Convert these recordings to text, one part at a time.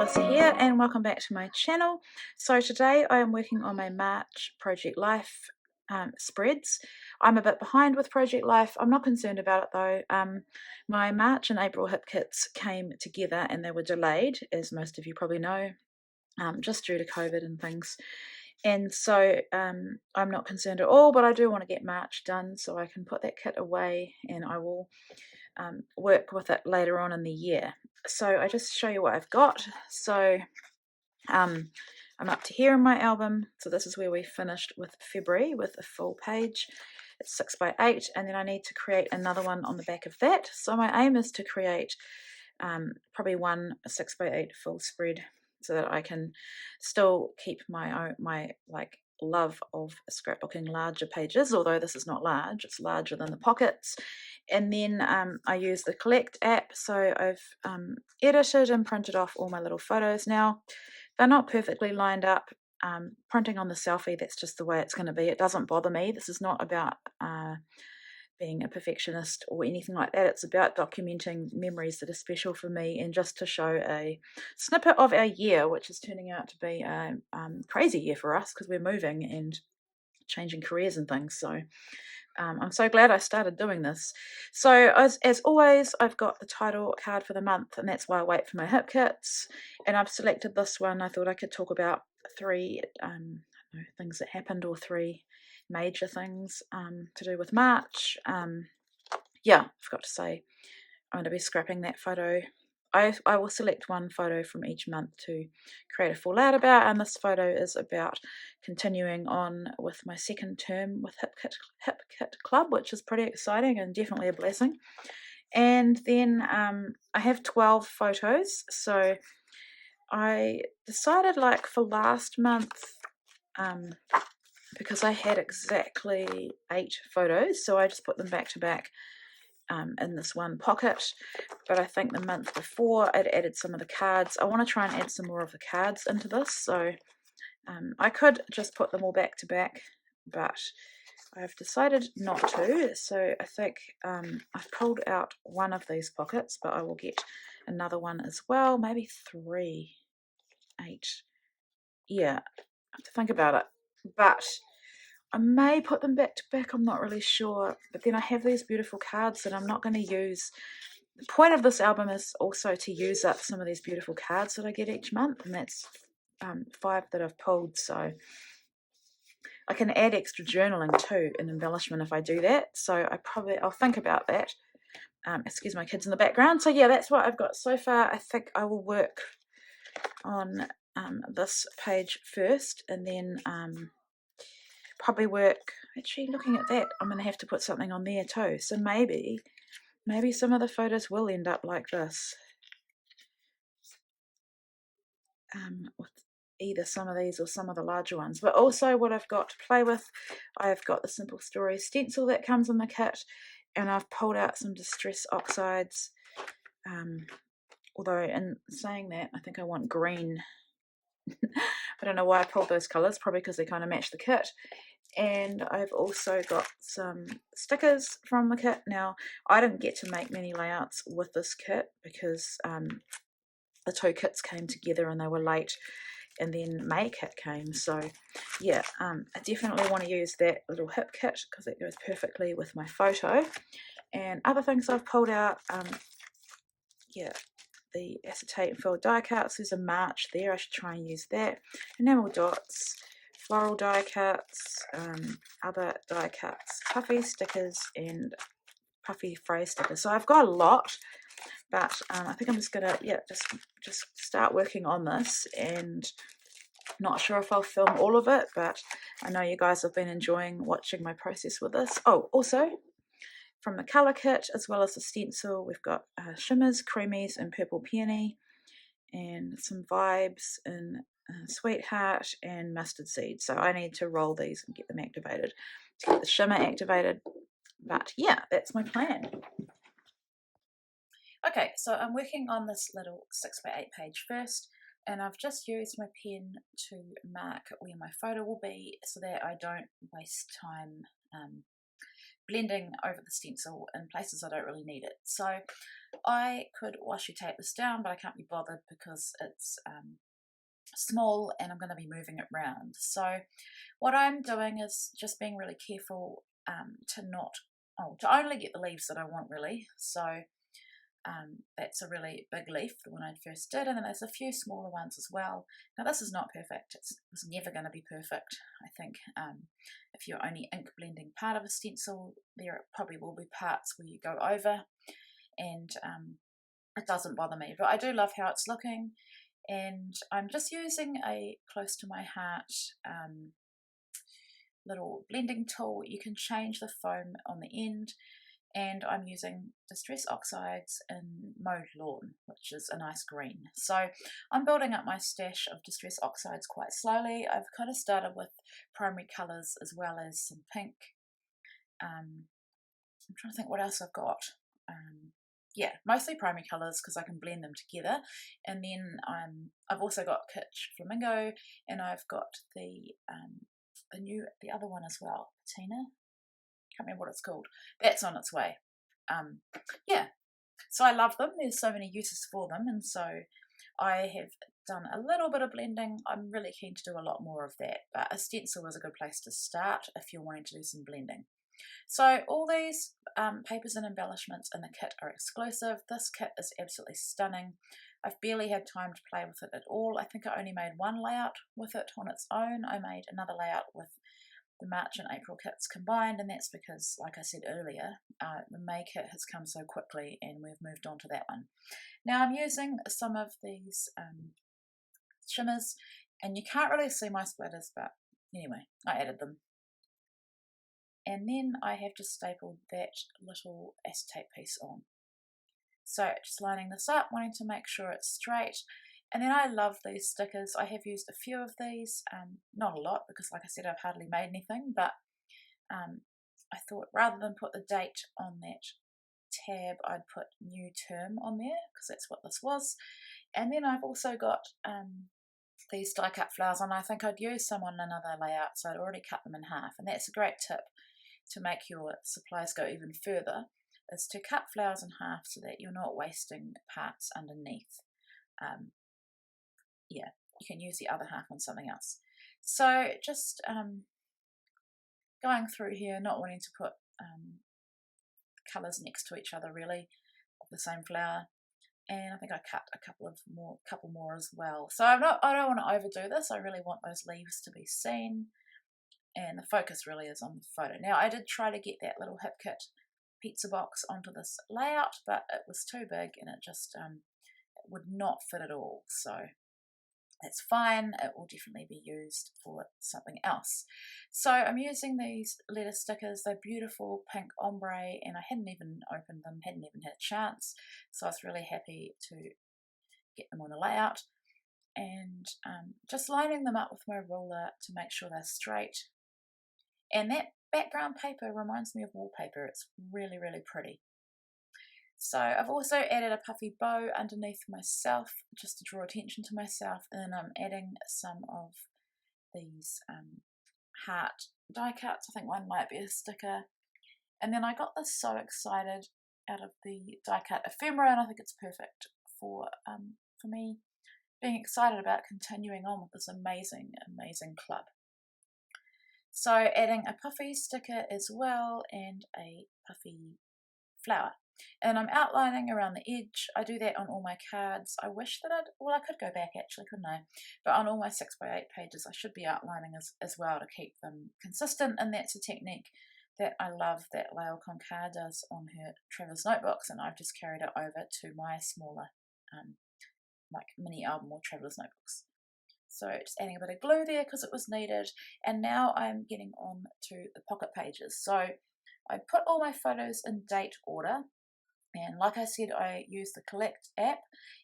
Melissa here, and welcome back to my channel. So today I am working on my March Project Life spreads. I'm a bit behind with Project Life. I'm not concerned about it though. My March and April hip kits came together and they were delayed, as most of you probably know, just due to COVID and things. And so I'm not concerned at all, but I do want to get March done so I can put that kit away and I will work with it later on in the year. So I just show you what I've got. So I'm up to here in my album. So this is where we finished with February with a full page. It's 6x8, and then I need to create another one on the back of that. So my aim is to create probably one 6x8 full spread so that I can still keep my like love of scrapbooking larger pages, although this is not large, it's larger than the pockets. And then I use the Collect app, so I've edited and printed off all my little photos now. They're not perfectly lined up. Printing on the selfie, that's just the way it's going to be. It doesn't bother me. This is not about being a perfectionist or anything like that. It's about documenting memories that are special for me and just to show a snippet of our year, which is turning out to be a crazy year for us because we're moving and changing careers and things. So I'm so glad I started doing this. So as always, I've got the title card for the month, and that's why I wait for my hip kits. And I've selected this one. I thought I could talk about three things that happened, or three major things to do with March. Yeah, I forgot to say I'm going to be scrapping that photo. I will select one photo from each month to create a full out about, and this photo is about continuing on with my second term with Hip Kit Club, which is pretty exciting and definitely a blessing. And then I have 12 photos, so I decided, like, for last month, because I had exactly 8 photos, so I just put them back to back in this one pocket. But I think the month before I'd added some of the cards. I want to try and add some more of the cards into this, so I could just put them all back to back, but I've decided not to. So I think I've pulled out one of these pockets, but I will get another one as well, maybe 3, 8. Yeah, I have to think about it, but I may put them back to back, I'm not really sure. But then I have these beautiful cards that I'm not going to use. The point of this album is also to use up some of these beautiful cards that I get each month, and that's 5 that I've pulled. So I can add extra journaling too, and embellishment, if I do that. So I'll think about that. Excuse my kids in the background. So yeah, that's what I've got so far. I think I will work on this page first, and then probably work, actually looking at that, I'm going to have to put something on there too. So maybe some of the photos will end up like this, with either some of these or some of the larger ones. But also what I've got to play with, I've got the Simple Stories stencil that comes in the kit, and I've pulled out some Distress Oxides, although in saying that, I think I want green. I don't know why I pulled those colours, probably because they kind of match the kit. And I've also got some stickers from the kit. Now, I didn't get to make many layouts with this kit because the 2 kits came together and they were late, and then May kit came. So yeah, I definitely want to use that little hip kit because it goes perfectly with my photo. And other things I've pulled out, yeah, the acetate and foil die cuts. There's a March there, I should try and use that. Enamel dots, floral die cuts, other die cuts, puffy stickers, and puffy phrase stickers. So I've got a lot, but I think I'm just gonna just start working on this, and not sure if I'll film all of it, but I know you guys have been enjoying watching my process with this. Oh, also from the colour kit as well as the stencil, we've got shimmers, creamies, and purple peony, and some vibes in Sweetheart and Mustard Seed. So I need to roll these and get them activated to get the shimmer activated. But yeah, that's my plan. Okay, so I'm working on this little 6x8 page first, and I've just used my pen to mark where my photo will be so that I don't waste time blending over the stencil in places I don't really need it. So I could washi tape this down, but I can't be bothered because it's small and I'm going to be moving it around. So what I'm doing is just being really careful to only get the leaves that I want, really. So that's a really big leaf, the one I first did, and then there's a few smaller ones as well. Now this is not perfect, it's never going to be perfect. I think if you're only ink blending part of a stencil, there probably will be parts where you go over, and it doesn't bother me, but I do love how it's looking. And I'm just using a close to my heart little blending tool. You can change the foam on the end, and I'm using Distress Oxides in Mauve Lawn, which is a nice green. So I'm building up my stash of Distress Oxides quite slowly. I've kind of started with primary colours as well as some pink. I'm trying to think what else I've got. Yeah, mostly primary colours because I can blend them together. And then I've also got Kitsch Flamingo, and I've got the other one as well, Patina. Can't remember what it's called. That's on its way. Yeah, so I love them. There's so many uses for them, and so I have done a little bit of blending. I'm really keen to do a lot more of that, but a stencil is a good place to start if you're wanting to do some blending. So all these papers and embellishments in the kit are exclusive. This kit is absolutely stunning. I've barely had time to play with it at all. I think I only made one layout with it on its own. I made another layout with the March and April kits combined, and that's because, like I said earlier, the May kit has come so quickly and we've moved on to that one. Now I'm using some of these shimmers, and you can't really see my splatters, but anyway, I added them. And then I have just stapled that little acetate piece on. So just lining this up, wanting to make sure it's straight. And then I love these stickers. I have used a few of these, not a lot because like I said, I've hardly made anything, but I thought rather than put the date on that tab, I'd put new term on there because that's what this was. And then I've also got these die cut flowers on. I think I'd use some on another layout, so I'd already cut them in half. And that's a great tip to make your supplies go even further, is to cut flowers in half so that you're not wasting parts underneath. Yeah, you can use the other half on something else. So just going through here, not wanting to put colours next to each other really of the same flower, and I think I cut a couple more as well. So I don't want to overdo this. I really want those leaves to be seen, and the focus really is on the photo. Now I did try to get that little Hip Kit pizza box onto this layout, but it was too big and it just it would not fit at all. So that's fine, it will definitely be used for something else. So I'm using these letter stickers. They're beautiful pink ombre, and I hadn't even opened them, hadn't even had a chance, so I was really happy to get them on the layout. And just lining them up with my ruler to make sure they're straight. And that background paper reminds me of wallpaper. It's really, really pretty. So I've also added a puffy bow underneath myself just to draw attention to myself, and then I'm adding some of these heart die cuts. I think one might be a sticker. And then I got this so excited out of the die cut ephemera, and I think it's perfect for me being excited about continuing on with this amazing, amazing club. So adding a puffy sticker as well and a puffy flower. And I'm outlining around the edge. I do that on all my cards. I wish that I could go back actually, couldn't I? But on all my 6x8 pages, I should be outlining as well to keep them consistent. And that's a technique that I love that Lael Concar does on her Traveller's Notebooks. And I've just carried it over to my smaller like mini album or Traveller's Notebooks. So just adding a bit of glue there because it was needed. And now I'm getting on to the pocket pages. So I put all my photos in date order. And like I said, I use the Collect app.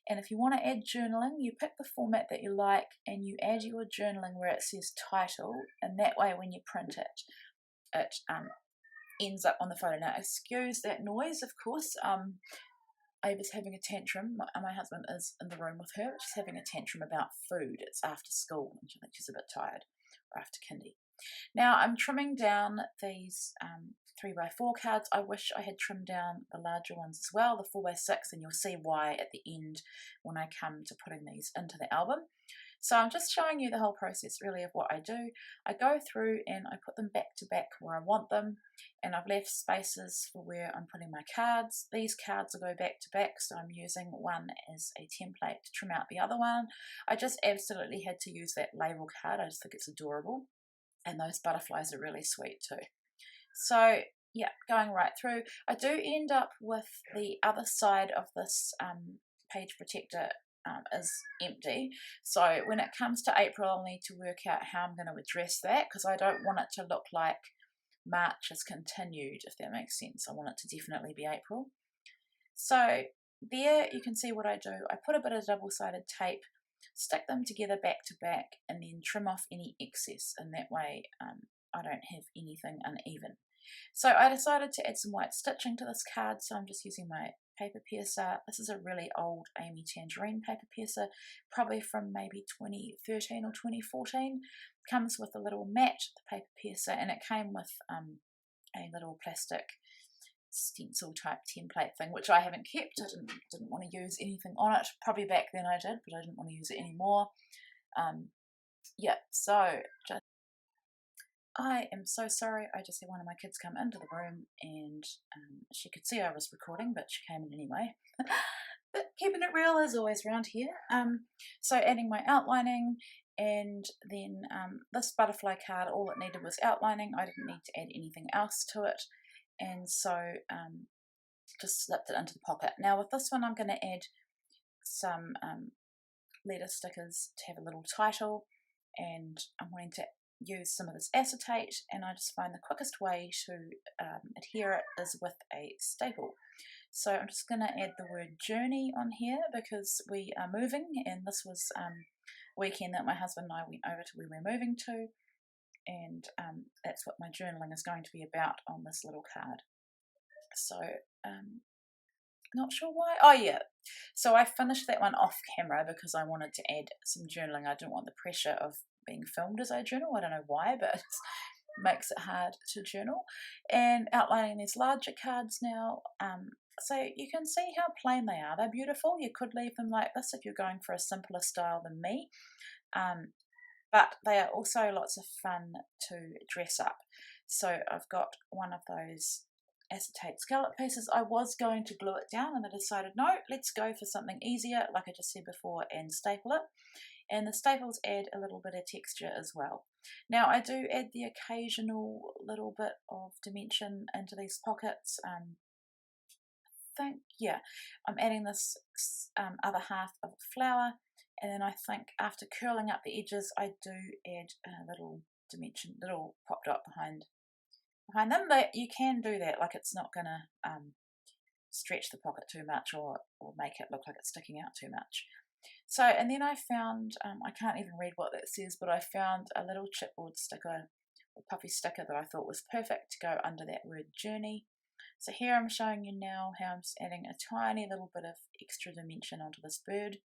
And if you want to add journaling, you pick the format that you like and you add your journaling where it says title. And that way when you print it, it ends up on the photo. Now excuse that noise, of course. Ava's having a tantrum. My husband is in the room with her. She's having a tantrum about food. It's after school and I think she's a bit tired, or after kindy. Now I'm trimming down these 3x4 cards. I wish I had trimmed down the larger ones as well, the 4x6, and you'll see why at the end when I come to putting these into the album. So I'm just showing you the whole process really of what I do. I go through and I put them back to back where I want them, and I've left spaces for where I'm putting my cards. These cards will go back to back, so I'm using one as a template to trim out the other one. I just absolutely had to use that label card. I just think it's adorable, and those butterflies are really sweet too. So yeah, going right through, I do end up with the other side of this page protector is empty. So when it comes to April, I'll need to work out how I'm going to address that, because I don't want it to look like March has continued, if that makes sense. I want it to definitely be April. So there you can see what I do. I put a bit of double-sided tape, stick them together back to back, and then trim off any excess, and that way I don't have anything uneven. So I decided to add some white stitching to this card, so I'm just using my paper piercer. This is a really old Amy Tangerine paper piercer, probably from maybe 2013 or 2014. Comes with a little mat, the paper piercer, and it came with a little plastic stencil type template thing, which I haven't kept. I didn't want to use anything on it. Probably back then I did, but I didn't want to use it anymore. Yeah, so just I am so sorry. I just had one of my kids come into the room, and she could see I was recording, but she came in anyway. But keeping it real as always around here. So adding my outlining, and then this butterfly card, all it needed was outlining. I didn't need to add anything else to it, and so just slipped it into the pocket. Now with this one, I'm going to add some letter stickers to have a little title, and I'm wanting to use some of this acetate, and I just find the quickest way to adhere it is with a staple. So I'm just going to add the word journey on here because we are moving, and this was a weekend that my husband and I went over to where we're moving to, and that's what my journaling is going to be about on this little card. So not sure why. Oh yeah, so I finished that one off camera because I wanted to add some journaling. I didn't want the pressure of being filmed as I journal. I don't know why, but it makes it hard to journal. And outlining these larger cards now, so you can see how plain they are. They're beautiful. You could leave them like this if you're going for a simpler style than me, but they are also lots of fun to dress up. So I've got one of those acetate scallop pieces. I was going to glue it down, and I decided no, let's go for something easier, like I just said before, and staple it. And the staples add a little bit of texture as well. Now I do add the occasional little bit of dimension into these pockets. I think, yeah, I'm adding this other half of flower, and then I think after curling up the edges I do add a little dimension, little pop dot behind them. But you can do that, like it's not gonna stretch the pocket too much or make it look like it's sticking out too much. So, and then I found, I can't even read what that says, but I found a little chipboard sticker, a puffy sticker that I thought was perfect to go under that word journey. So here I'm showing you now how I'm just adding a tiny little bit of extra dimension onto this bird.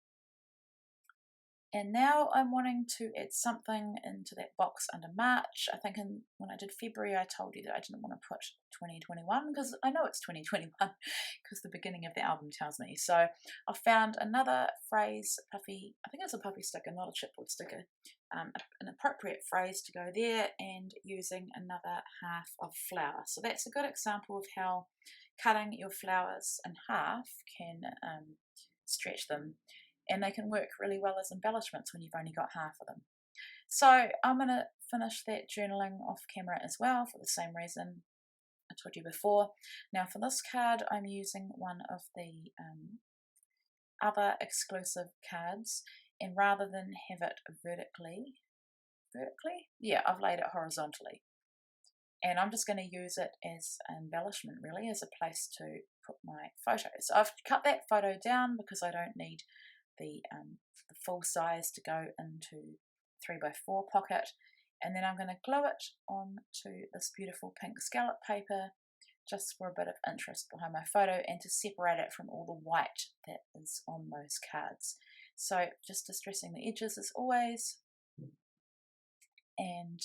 And now I'm wanting to add something into that box under March. I think when I did February, I told you that I didn't want to put 2021 because I know it's 2021 because the beginning of the album tells me. So I found another phrase, puffy, I think it's a puffy sticker, not a chipboard sticker, an appropriate phrase to go there, and using another half of flower. So that's a good example of how cutting your flowers in half can stretch them. And they can work really well as embellishments when you've only got half of them. So I'm going to finish that journaling off camera as well for the same reason I told you before. Now for this card, I'm using one of the other exclusive cards, and rather than have it vertically, yeah, I've laid it horizontally. And I'm just going to use it as an embellishment, really, as a place to put my photos. So I've cut that photo down because I don't need the full size to go into 3x4 pocket, and then I'm going to glue it onto this beautiful pink scallop paper just for a bit of interest behind my photo and to separate it from all the white that is on those cards. So just distressing the edges as always, and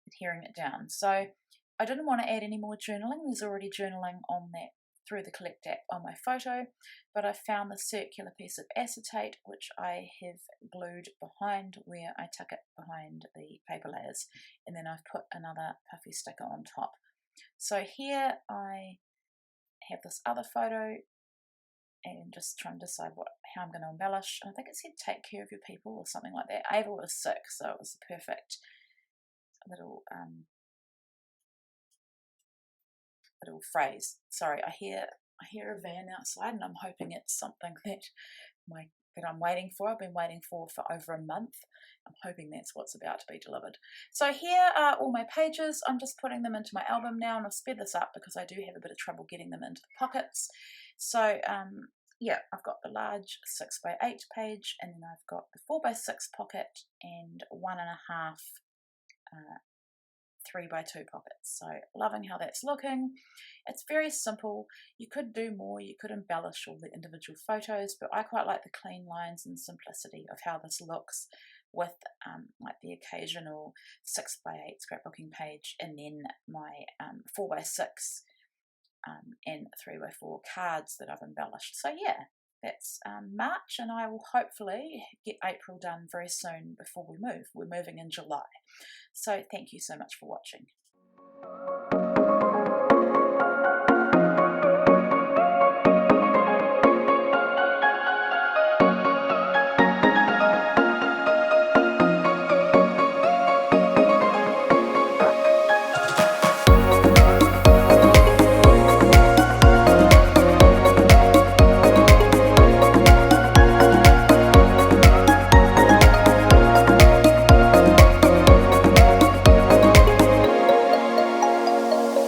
adhering it down. So I didn't want to add any more journaling. There's already journaling on that through the Collect app on my photo, but I found the circular piece of acetate which I have glued behind where I tuck it behind the paper layers, and then I've put another puffy sticker on top. So here I have this other photo and just trying to decide how I'm going to embellish. And I think it said take care of your people or something like that. Ava was sick, so it was the perfect little phrase. Sorry, I hear a van outside, and I'm hoping it's something that I'm waiting for. I've been waiting for over a month. I'm hoping that's what's about to be delivered. So here are all my pages. I'm just putting them into my album now, and I'll speed this up because I do have a bit of trouble getting them into the pockets. So yeah, I've got the large 6x8 page, and then I've got the 4x6 pocket and 1.5 3x2 pockets. So loving how that's looking. It's very simple. You could do more, you could embellish all the individual photos, but I quite like the clean lines and simplicity of how this looks with like the occasional 6x8 scrapbooking page, and then my 4x6 and 3x4 cards that I've embellished. So yeah, that's March, and I will hopefully get April done very soon before we move. We're moving in July. So thank you so much for watching.